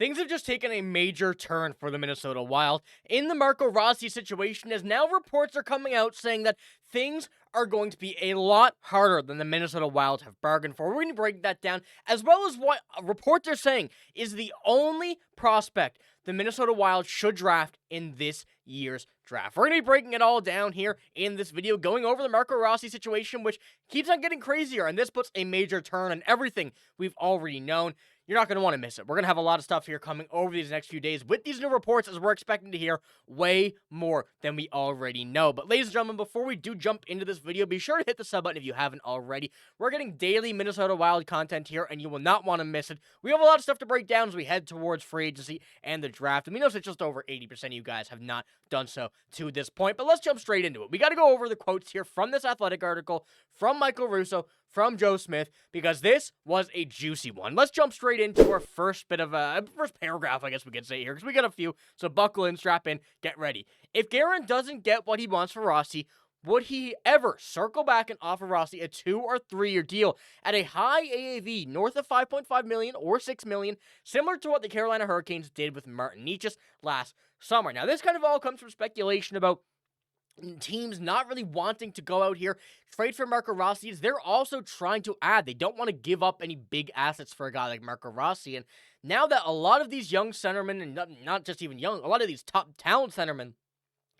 Things have just taken a major turn for the Minnesota Wild in the Marco Rossi situation, as now reports are coming out saying that things are going to be a lot harder than the Minnesota Wild have bargained for. We're going to break that down, as well as what reports are saying is the only prospect the Minnesota Wild should draft in this year's draft. We're going to be breaking it all down here in this video, going over the Marco Rossi situation, which keeps on getting crazier, and this puts a major turn on everything we've already known. You're not going to want to miss it. We're going to have a lot of stuff here coming over these next few days with these new reports, as we're expecting to hear way more than we already know. But ladies and gentlemen, before we do jump into this video, be sure to hit the sub button if you haven't already. We're getting daily Minnesota Wild content here, and you will not want to miss it. We have a lot of stuff to break down as we head towards free agency and the draft, and we know that just over 80% of you guys have not done so to this point. But let's jump straight into it. We got to go over the quotes here from this Athletic article, from Marco Rossi, from Joe Smith, because this was a juicy one. Let's jump straight into our first bit of first paragraph, I guess we could say here, because we got a few, so buckle in, strap in, get ready. If Guerin doesn't get what he wants for Rossi, would he ever circle back and offer Rossi a 2 or 3 year deal at a high AAV north of $5.5 million or $6 million, similar to what the Carolina Hurricanes did with Martin Necas last summer? Now, this kind of all comes from speculation about teams not really wanting to go out here, trade for Marco Rossi. They're also trying to add. They don't want to give up any big assets for a guy like Marco Rossi. And now that a lot of these young centermen, and not just even young, a lot of these top talent centermen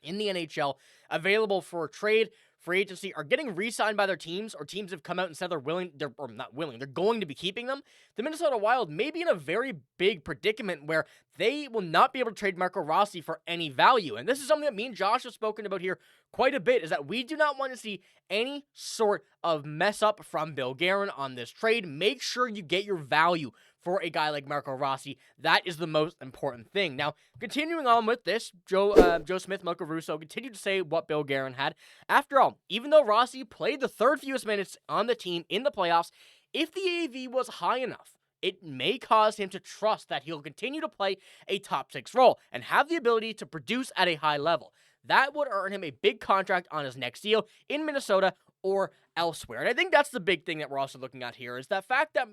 in the NHL available for trade, free agency, are getting re-signed by their teams, or teams have come out and said they're going to be keeping them, the Minnesota Wild may be in a very big predicament where they will not be able to trade Marco Rossi for any value. And this is something that me and Josh have spoken about here quite a bit, is that we do not want to see any sort of mess up from Bill Guerin on this trade. Make sure you get your value for a guy like Marco Rossi. That is the most important thing. Now, continuing on with this, Joe Smith, Marco Rossi continued to say what Bill Guerin had. After all, even though Rossi played the third fewest minutes on the team in the playoffs, if the AAV was high enough, it may cause him to trust that he'll continue to play a top 6 role and have the ability to produce at a high level. That would earn him a big contract on his next deal in Minnesota or elsewhere. And I think that's the big thing that we're also looking at here, is the fact that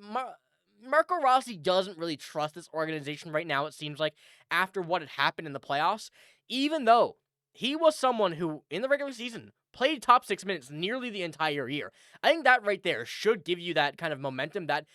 Marco Rossi doesn't really trust this organization right now, it seems like, after what had happened in the playoffs, even though he was someone who, in the regular season, played top 6 minutes nearly the entire year. I think that right there should give you that kind of momentum, that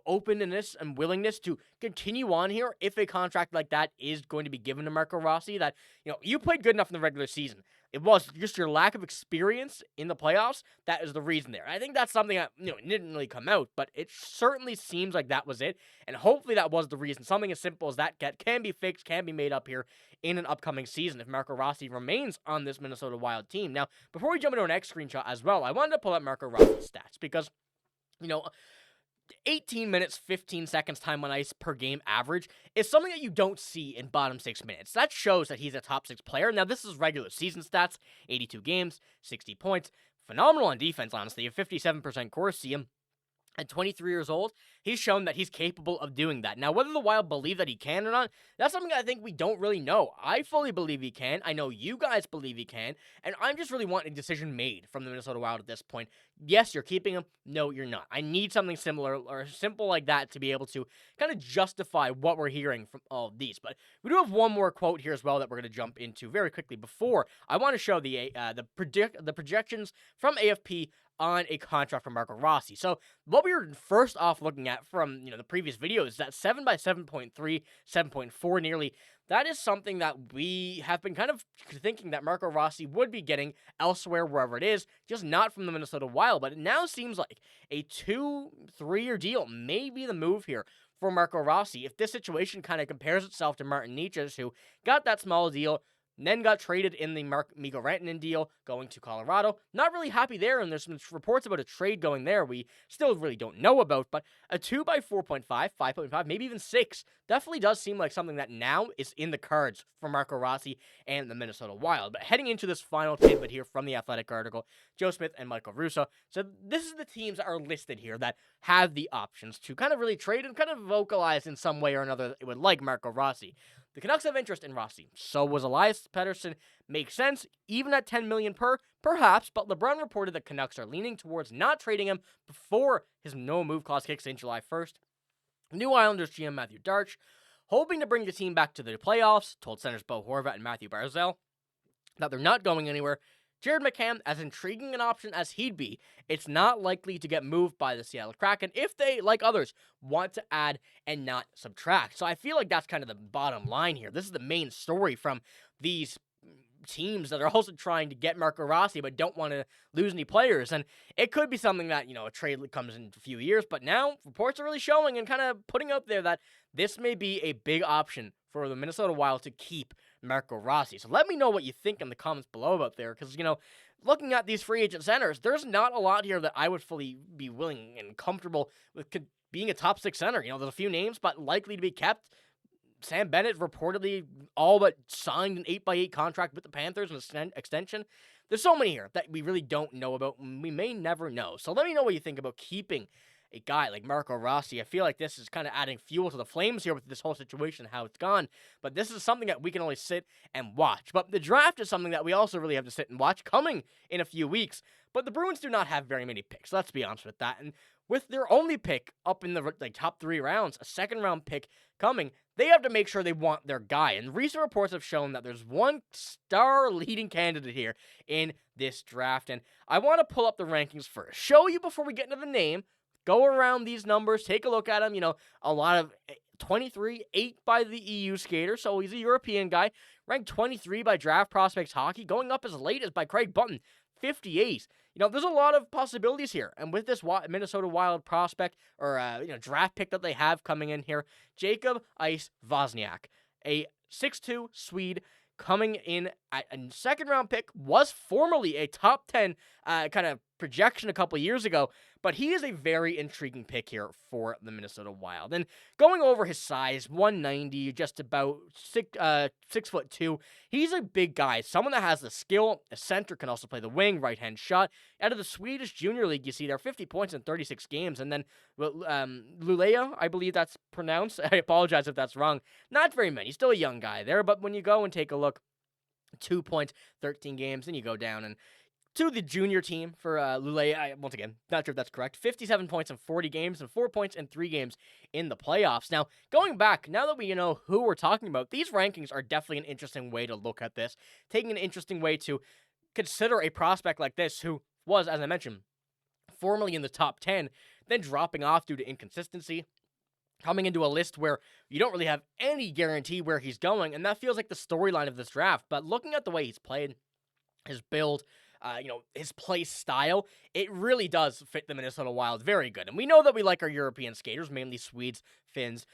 openness and willingness to continue on here if a contract like that is going to be given to Marco Rossi, that, you played good enough in the regular season. It was just your lack of experience in the playoffs that is the reason there. I think that's something that, didn't really come out, but it certainly seems like that was it, and hopefully that was the reason. Something as simple as that can be fixed, can be made up here in an upcoming season if Marco Rossi remains on this Minnesota Wild team. Now, before we jump into our next screenshot as well, I wanted to pull up Marco Rossi's stats because, 18 minutes, 15 seconds time on ice per game average is something that you don't see in bottom 6 minutes. That shows that he's a top 6 player. Now, this is regular season stats, 82 games, 60 points. Phenomenal on defense, honestly, a 57% Corsi. At 23 years old, he's shown that he's capable of doing that. Now, whether the Wild believe that he can or not, that's something I think we don't really know. I fully believe he can. I know you guys believe he can. And I'm just really wanting a decision made from the Minnesota Wild at this point. Yes, you're keeping him. No, you're not. I need something similar or simple like that to be able to kind of justify what we're hearing from all of these. But we do have one more quote here as well that we're going to jump into very quickly before I want to show the projections from AFP on a contract for Marco Rossi. So what we were first off looking at from the previous video is that 7 by 7.3, 7.4 nearly. That is something that we have been kind of thinking that Marco Rossi would be getting elsewhere, wherever it is, just not from the Minnesota Wild. But it now seems like a 2-3 year deal may be the move here for Marco Rossi if this situation kind of compares itself to Martin Necas, who got that small deal, then got traded in the Mikko Rantanen deal, going to Colorado. Not really happy there, and there's some reports about a trade going there we still really don't know about, but a 2 by 4.5, 5.5, maybe even 6, definitely does seem like something that now is in the cards for Marco Rossi and the Minnesota Wild. But heading into this final tidbit here from the Athletic article, Joe Smith and Marco Rossi, so this is the teams that are listed here that have the options to kind of really trade and kind of vocalize in some way or another that it would like Marco Rossi. The Canucks have interest in Rossi. So was Elias Pettersson. Makes sense, even at $10 million perhaps, but LeBron reported that Canucks are leaning towards not trading him before his no-move clause kicks in July 1st. New Islanders GM Matthew Darch hoping to bring the team back to the playoffs, told centers Bo Horvat and Matthew Barzal that they're not going anywhere. Jared McCann, as intriguing an option as he'd be, it's not likely to get moved by the Seattle Kraken if they, like others, want to add and not subtract. So I feel like that's kind of the bottom line here. This is the main story from these teams that are also trying to get Marco Rossi but don't want to lose any players. And it could be something that, a trade comes in a few years, but now reports are really showing and kind of putting out there that this may be a big option for the Minnesota Wild to keep Marco Rossi. So let me know what you think in the comments below about there, because, looking at these free agent centers, there's not a lot here that I would fully be willing and comfortable with being a top 6 center. There's a few names, but likely to be kept. Sam Bennett reportedly all but signed an 8x8 contract with the Panthers and an extension. There's so many here that we really don't know about, and we may never know. So let me know what you think about keeping a guy like Marco Rossi. I feel like this is kind of adding fuel to the flames here with this whole situation and how it's gone. But this is something that we can only sit and watch. But the draft is something that we also really have to sit and watch coming in a few weeks. But the Bruins do not have very many picks. Let's be honest with that. And with their only pick up in the top 3 rounds, a second-round pick coming, they have to make sure they want their guy. And recent reports have shown that there's one star leading candidate here in this draft. And I want to pull up the rankings first. Show you before we get into the name. Go around these numbers. Take a look at them. A lot of 23, 8 by the EU skater. So he's a European guy. Ranked 23 by Draft Prospects Hockey. Going up as late as by Craig Button, 58. There's a lot of possibilities here. And with this Minnesota Wild prospect or, draft pick that they have coming in here, Jacob Ice Wozniak, a 6'2 Swede coming in at a second-round pick, was formerly a top 10 kind of projection a couple years ago, but he is a very intriguing pick here for the Minnesota Wild. And going over his size, 190, just about 6'2", he's a big guy, someone that has the skill. A center, can also play the wing, right-hand shot. Out of the Swedish Junior League, you see there 50 points in 36 games, and then Luleå, I believe that's pronounced. I apologize if that's wrong. Not very many. He's still a young guy there, but when you go and take a look, 2 points, 13 games, and you go down and to the junior team for Luleå. Once again, not sure if that's correct. 57 points in 40 games and 4 points in 3 games in the playoffs. Now, going back, now that we know who we're talking about, these rankings are definitely an interesting way to look at this. Taking an interesting way to consider a prospect like this who was, as I mentioned, formerly in the top 10, then dropping off due to inconsistency. Coming into a list where you don't really have any guarantee where he's going, and that feels like the storyline of this draft. But looking at the way he's played, his build, his play style, it really does fit the Minnesota Wild very good. And we know that we like our European skaters, mainly Swedes, Finns.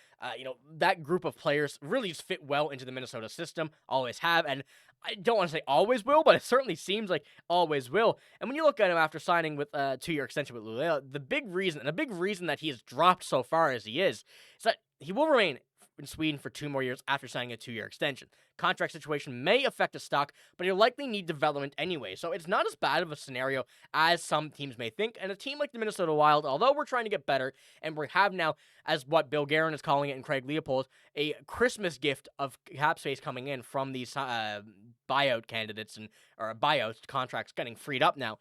That group of players really just fit well into the Minnesota system, always have. And I don't want to say always will, but it certainly seems like always will. And when you look at him after signing with a 2-year extension with Luleå, the big reason that he has dropped so far as he is that he will remain in Sweden for 2 more years after signing a 2-year extension. Contract situation may affect his stock, but he'll likely need development anyway, so it's not as bad of a scenario as some teams may think. And a team like the Minnesota Wild, although we're trying to get better, and we have now, as what Bill Guerin is calling it and Craig Leopold, a Christmas gift of cap space coming in from these buyout candidates or buyout contracts getting freed up now.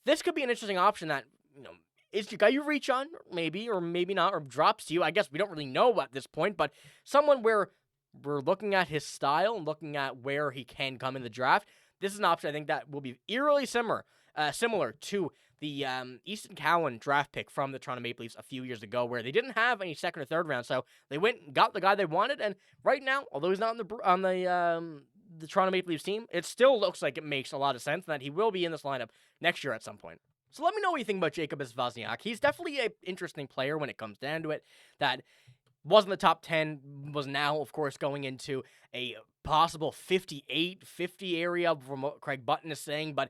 This could be an interesting option that, is the guy you reach on, maybe, or maybe not, or drops to you. I guess we don't really know at this point, but someone where we're looking at his style and looking at where he can come in the draft, this is an option I think that will be eerily similar to the Easton Cowan draft pick from the Toronto Maple Leafs a few years ago, where they didn't have any second or third round, so they went and got the guy they wanted, and right now, although he's not on the Toronto Maple Leafs team, it still looks like it makes a lot of sense that he will be in this lineup next year at some point. So let me know what you think about Jacob Wozniak. He's definitely an interesting player when it comes down to it. That wasn't the top 10, was now, of course, going into a possible 58, 50 area from what Craig Button is saying. But,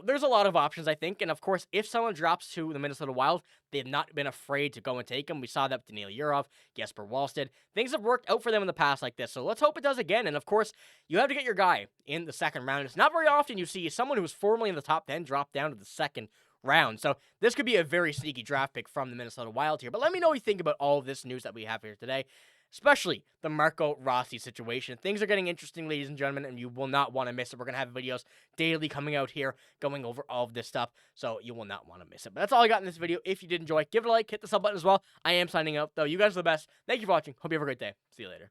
there's a lot of options, I think. And, of course, if someone drops to the Minnesota Wild, they have not been afraid to go and take him. We saw that with Daniil Yurov, Jesper Wallstedt. Things have worked out for them in the past like this. So let's hope it does again. And, of course, you have to get your guy in the second round. It's not very often you see someone who was formerly in the top 10 drop down to the second round. So this could be a very sneaky draft pick from the Minnesota Wild here. But let me know what you think about all of this news that we have here today, especially the Marco Rossi situation. Things are getting interesting, ladies and gentlemen, and you will not want to miss it. We're going to have videos daily coming out here going over all of this stuff, so you will not want to miss it. But that's all I got in this video. If you did enjoy, give it a like, hit the sub button as well. I am signing out, though. You guys are the best. Thank you for watching. Hope you have a great day. See you later.